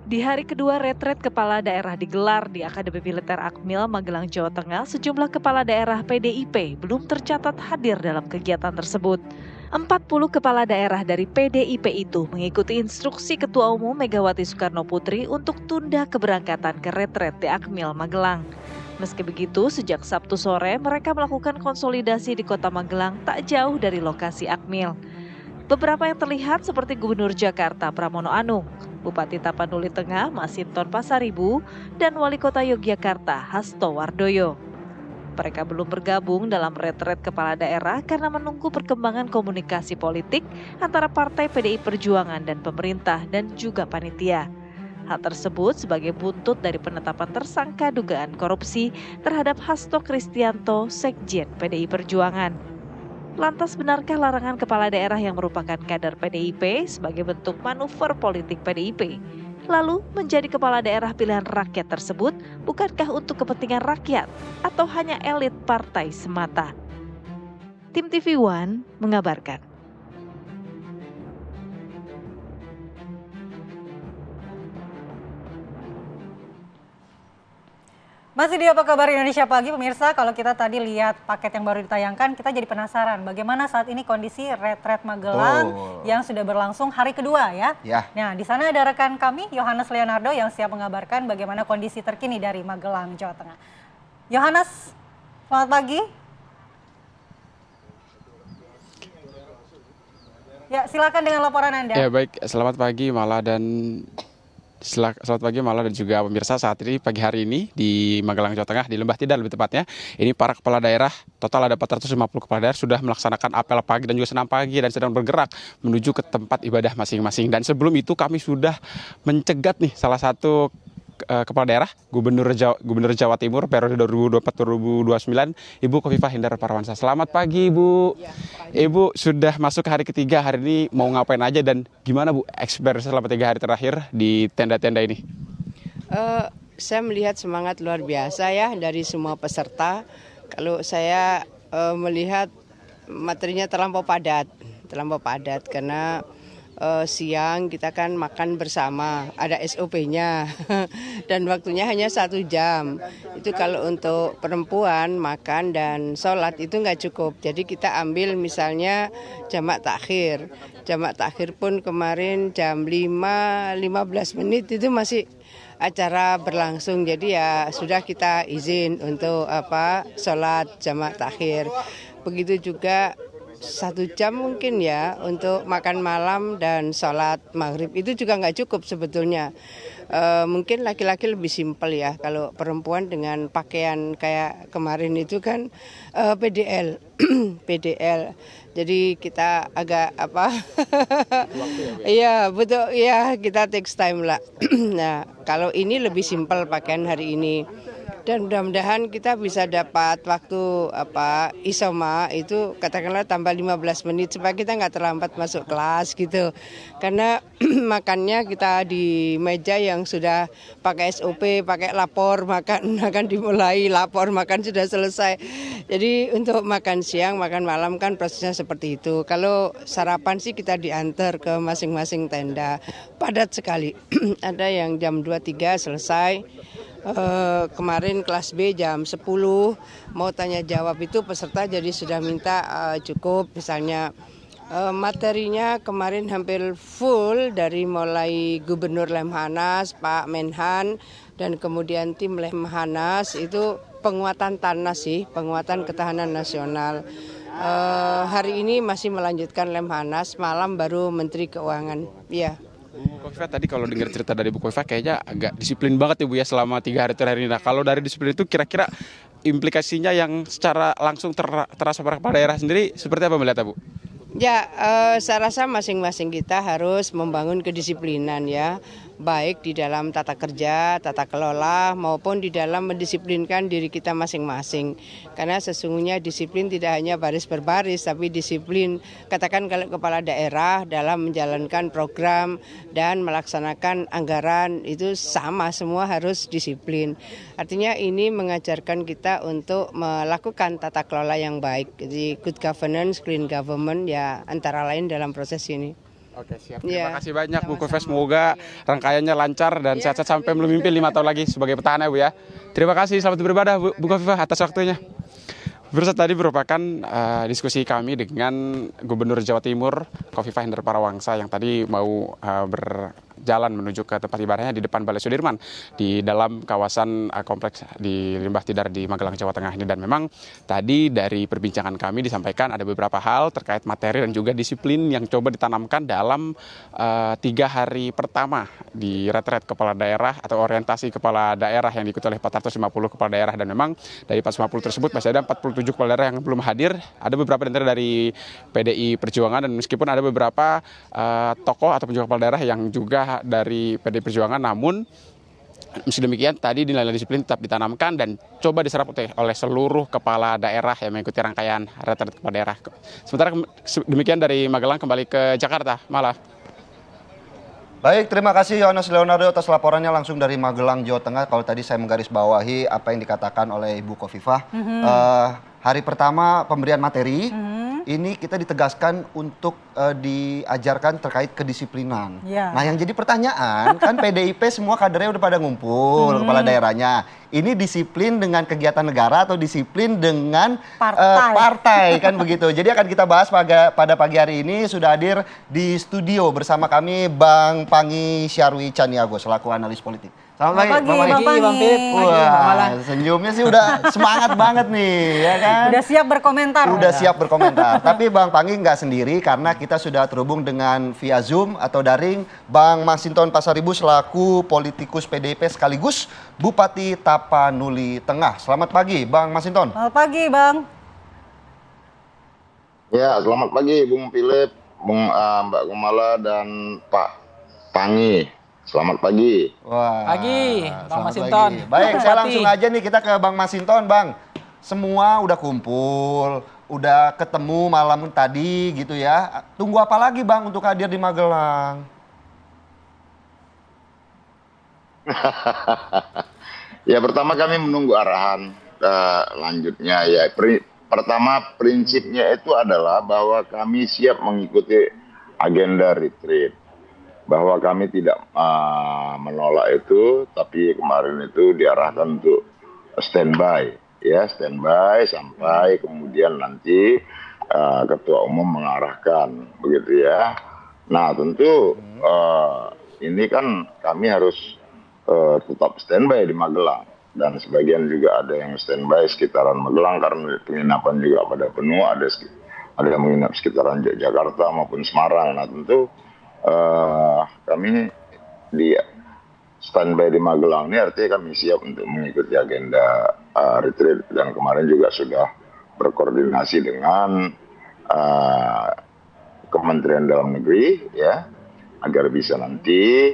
Di hari kedua retret kepala daerah digelar di Akademi Militer Akmil, Magelang, Jawa Tengah, sejumlah kepala daerah PDIP belum tercatat hadir dalam kegiatan tersebut. 40 kepala daerah dari PDIP itu mengikuti instruksi Ketua Umum Megawati Soekarno Putri untuk tunda keberangkatan ke retret di Akmil, Magelang. Meski begitu, sejak Sabtu sore mereka melakukan konsolidasi di Kota Magelang tak jauh dari lokasi Akmil. Beberapa yang terlihat seperti Gubernur Jakarta Pramono Anung, Bupati Tapanuli Tengah Masinton Pasaribu, dan Wali Kota Yogyakarta Hasto Wardoyo. Mereka belum bergabung dalam retret kepala daerah karena menunggu perkembangan komunikasi politik antara Partai PDI Perjuangan dan pemerintah dan juga panitia. Hal tersebut sebagai buntut dari penetapan tersangka dugaan korupsi terhadap Hasto Kristianto, Sekjen PDI Perjuangan. Lantas benarkah larangan kepala daerah yang merupakan kader PDIP sebagai bentuk manuver politik PDIP? Lalu menjadi kepala daerah pilihan rakyat tersebut bukankah untuk kepentingan rakyat atau hanya elit partai semata? Tim TV One mengabarkan. Masih di Apa Kabar Indonesia Pagi, pemirsa. Kalau kita tadi lihat paket yang baru ditayangkan, kita jadi penasaran bagaimana saat ini kondisi retret Magelang yang sudah berlangsung hari kedua ya. Nah, di sana ada rekan kami, Yohanes Leonardo, yang siap mengabarkan bagaimana kondisi terkini dari Magelang, Jawa Tengah. Yohanes, selamat pagi. Ya, silakan dengan laporan Anda. Ya, baik. Selamat pagi Mala dan juga pemirsa. Saat ini pagi hari ini di Magelang, Jawa Tengah, di Lembah Tidar lebih tepatnya, ini para kepala daerah, total ada 450 kepala daerah sudah melaksanakan apel pagi dan juga senam pagi dan sedang bergerak menuju ke tempat ibadah masing-masing. Dan sebelum itu kami sudah mencegat nih salah satu kepala daerah, Gubernur Jawa Timur periode 2024-2029, Ibu Khofifah Indar Parawansa. Selamat pagi, Ibu. Ibu sudah masuk ke hari ketiga, hari ini mau ngapain aja dan gimana, Bu, experience selama 3 hari terakhir di tenda-tenda ini? Saya melihat semangat luar biasa ya dari semua peserta. Kalau saya melihat materinya terlampau padat karena siang kita kan makan bersama, ada SOP-nya dan waktunya hanya 1 jam. Itu kalau untuk perempuan makan dan sholat itu nggak cukup. Jadi kita ambil misalnya jamak takhir. Jamak takhir pun kemarin jam 5:15 itu masih acara berlangsung. Jadi ya sudah kita izin untuk sholat jamak takhir. Begitu juga 1 jam mungkin ya untuk makan malam dan sholat maghrib, itu juga nggak cukup sebetulnya. Mungkin laki-laki lebih simpel ya, kalau perempuan dengan pakaian kayak kemarin itu kan PDL PDL, jadi kita agak iya betul ya, kita takes time lah. Nah, kalau ini lebih simpel pakaian hari ini. Dan mudah-mudahan kita bisa dapat waktu isoma itu katakanlah tambah 15 menit supaya kita nggak terlambat masuk kelas gitu. Karena makannya kita di meja yang sudah pakai SOP, pakai lapor, makan dimulai, lapor, makan sudah selesai. Jadi untuk makan siang, makan malam kan prosesnya seperti itu. Kalau sarapan sih kita diantar ke masing-masing tenda. Padat sekali. Ada yang jam 2-3 selesai. Kemarin kelas B jam 10 mau tanya jawab itu peserta jadi sudah minta cukup, misalnya materinya kemarin hampir full dari mulai Gubernur Lemhanas, Pak Menhan, dan kemudian tim Lemhanas itu penguatan TANAS sih, penguatan ketahanan nasional. Hari ini masih melanjutkan Lemhanas, malam baru Menteri Keuangan. Iya. Bu Khofifah, tadi kalau dengar cerita dari Bu Khofifah kayaknya agak disiplin banget ya Bu ya selama 3 hari terakhir ini. Nah, kalau dari disiplin itu kira-kira implikasinya yang secara langsung terasa pada kepala daerah sendiri seperti apa melihatnya, Bu? Ya, saya rasa masing-masing kita harus membangun kedisiplinan ya, baik di dalam tata kerja, tata kelola, maupun di dalam mendisiplinkan diri kita masing-masing. Karena sesungguhnya disiplin tidak hanya baris per baris, tapi disiplin, katakan kalau kepala daerah dalam menjalankan program dan melaksanakan anggaran, itu sama, semua harus disiplin. Artinya ini mengajarkan kita untuk melakukan tata kelola yang baik. Jadi good governance, clean government ya antara lain dalam proses ini. Oke, siap. Ya, Terima kasih banyak Bu Kofifa. sama-sama. Semoga rangkaiannya lancar dan sehat-sehat sampai memimpin 5 tahun lagi sebagai petahana Bu ya. Terima kasih, selamat beribadah Bu Kofifa atas waktunya. Pemirsa, tadi merupakan diskusi kami dengan Gubernur Jawa Timur Khofifah Indar Parawansa yang tadi mau berjalan menuju ke tempat ibadahnya di depan Balai Sudirman di dalam kawasan kompleks di Limbah Tidar di Magelang, Jawa Tengah ini. Dan memang tadi dari perbincangan kami disampaikan ada beberapa hal terkait materi dan juga disiplin yang coba ditanamkan dalam 3 hari pertama di retret kepala daerah atau orientasi kepala daerah yang diikuti oleh 450 kepala daerah. Dan memang dari 450 tersebut masih ada 47 kepala daerah yang belum hadir. Ada beberapa dari PDI Perjuangan, dan meskipun ada beberapa tokoh atau juga kepala daerah yang juga dari PDI Perjuangan, namun meski demikian tadi nilai disiplin tetap ditanamkan dan coba diserap oleh seluruh kepala daerah yang mengikuti rangkaian retret kepala daerah. Sementara demikian dari Magelang, kembali ke Jakarta. Malah. Baik, terima kasih Yohanes Leonardo atas laporannya langsung dari Magelang, Jawa Tengah. Kalau tadi saya menggarisbawahi apa yang dikatakan oleh Ibu Khofifah, hari pertama pemberian materi, ini kita ditegaskan untuk diajarkan terkait kedisiplinan. Nah, yang jadi pertanyaan, kan PDIP semua kadernya udah pada ngumpul, kepala daerahnya. Ini disiplin dengan kegiatan negara atau disiplin dengan partai kan begitu. Jadi akan kita bahas pada pagi hari ini. Sudah hadir di studio bersama kami Bang Pangi Syarwi Caniago selaku analis politik. Selamat pagi, Bang Philip. Wah, senyumnya sih udah semangat banget nih, ya kan? Udah siap berkomentar. Udah siap berkomentar. Tapi Bang Pangi nggak sendiri karena kita sudah terhubung dengan via Zoom atau daring Bang Masinton Pasaribu selaku politikus PDIP sekaligus Bupati Tapanuli Tengah. Selamat pagi, Bang Masinton. Selamat pagi, Bang. Ya, selamat pagi Bung Philip, Mbak Kumala dan Pak Pangi. Selamat pagi. Wah, pagi, Bang Masinton. Pagi. Baik, saya langsung aja nih kita ke Bang Masinton, Bang. Semua udah kumpul, udah ketemu malam tadi gitu ya. Tunggu apa lagi Bang untuk hadir di Magelang? Ya, pertama kami menunggu arahan lanjutnya ya. Pertama prinsipnya itu adalah bahwa kami siap mengikuti agenda retreat. Bahwa kami tidak menolak itu, tapi kemarin itu diarahkan untuk standby, ya standby sampai kemudian nanti Ketua Umum mengarahkan, begitu ya. Nah tentu ini kan kami harus tetap standby di Magelang, dan sebagian juga ada yang standby sekitaran Magelang karena penginapan juga pada penuh, ada yang menginap sekitaran Jakarta maupun Semarang. Nah tentu kami di standby di Magelang ini artinya kami siap untuk mengikuti agenda retreat, dan kemarin juga sudah berkoordinasi dengan Kementerian Dalam Negeri ya agar bisa nanti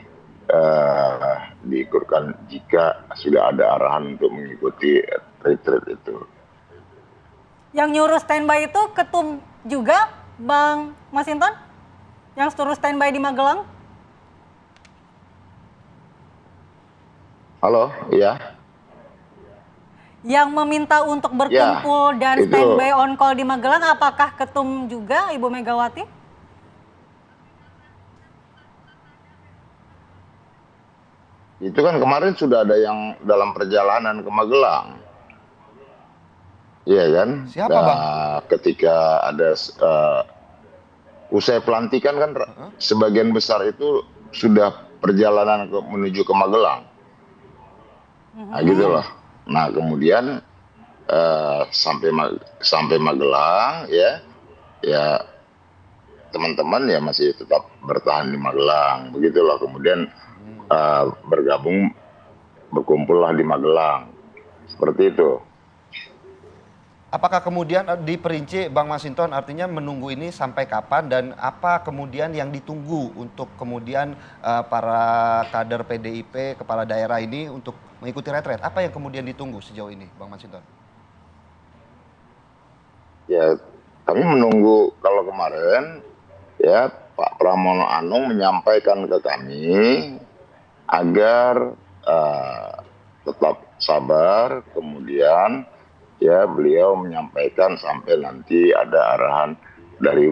diikutkan jika sudah ada arahan untuk mengikuti retreat itu. Yang nyuruh standby itu ketum juga, Bang Masinton? Yang suruh standby di Magelang? Halo, iya. Yang meminta untuk berkumpul dan standby on call di Magelang, apakah ketum juga Ibu Megawati? Itu kan kemarin sudah ada yang dalam perjalanan ke Magelang. Iya kan? Siapa Bang? Ketika ada usai pelantikan kan sebagian besar itu sudah perjalanan menuju ke Magelang. Nah gitulah. Nah kemudian sampai Magelang ya teman-teman ya masih tetap bertahan di Magelang. Begitulah kemudian berkumpullah di Magelang. Seperti itu. Apakah kemudian diperinci Bang Masinton artinya menunggu ini sampai kapan dan apa kemudian yang ditunggu untuk kemudian para kader PDIP kepala daerah ini untuk mengikuti retret? Apa yang kemudian ditunggu sejauh ini Bang Masinton? Ya kami menunggu, kalau kemarin ya Pak Pramono Anung menyampaikan ke kami agar tetap sabar, kemudian ya beliau menyampaikan sampai nanti ada arahan dari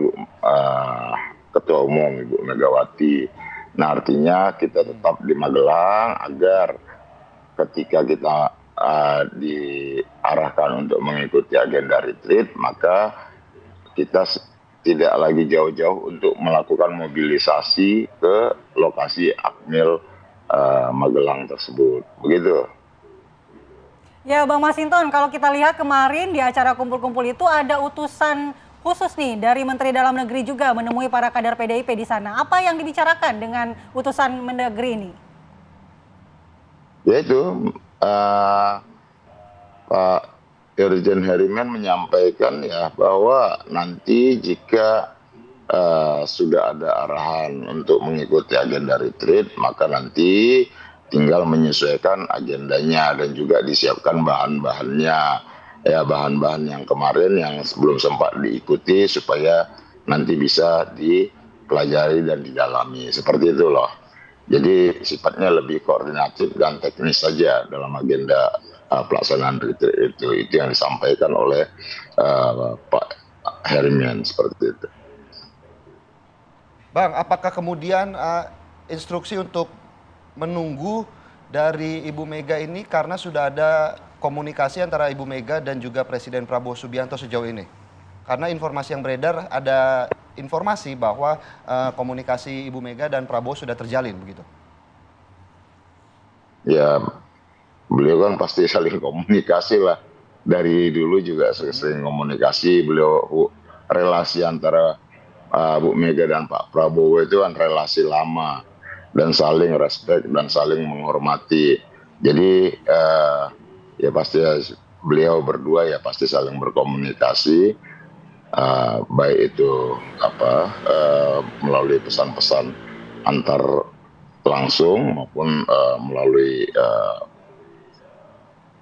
Ketua Ketua Umum Ibu Megawati. Nah, artinya kita tetap di Magelang agar ketika kita diarahkan untuk mengikuti agenda retreat, maka kita tidak lagi jauh-jauh untuk melakukan mobilisasi ke lokasi Akmil Magelang tersebut. Begitu. Ya Bang Masinton, kalau kita lihat kemarin di acara kumpul-kumpul itu ada utusan khusus nih dari Menteri Dalam Negeri juga menemui para kader PDIP di sana. Apa yang dibicarakan dengan utusan Mendagri ini? Yaitu Pak Irjen Herimen menyampaikan ya bahwa nanti jika sudah ada arahan untuk mengikuti agenda retreat, maka nanti tinggal menyesuaikan agendanya dan juga disiapkan bahan-bahannya. Ya, bahan-bahan yang kemarin yang belum sempat diikuti supaya nanti bisa dipelajari dan didalami. Seperti itu loh. Jadi sifatnya lebih koordinatif dan teknis saja dalam agenda pelaksanaan retreat itu. Itu yang disampaikan oleh Pak Herimen seperti itu. Bang, apakah kemudian instruksi untuk menunggu dari Ibu Mega ini karena sudah ada komunikasi antara Ibu Mega dan juga Presiden Prabowo Subianto sejauh ini? Karena informasi yang beredar, ada informasi bahwa komunikasi Ibu Mega dan Prabowo sudah terjalin begitu. Ya, beliau kan pasti saling komunikasi lah. Dari dulu juga sering komunikasi. Beliau relasi antara Bu Mega dan Pak Prabowo itu kan relasi lama dan saling respect dan saling menghormati. Jadi ya pasti beliau berdua ya pasti saling berkomunikasi, baik itu melalui pesan-pesan antar langsung maupun melalui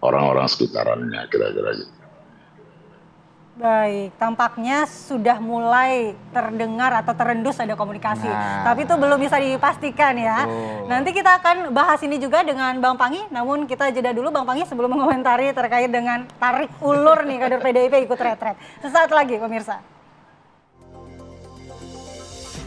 orang-orang sekitarannya, kira-kira gitu. Baik, tampaknya sudah mulai terdengar atau terendus ada komunikasi. Tapi itu belum bisa dipastikan ya. Nanti kita akan bahas ini juga dengan Bang Pangi, namun kita jeda dulu Bang Pangi sebelum mengomentari terkait dengan tarik ulur nih kader PDIP ikut retret. Sesaat lagi pemirsa.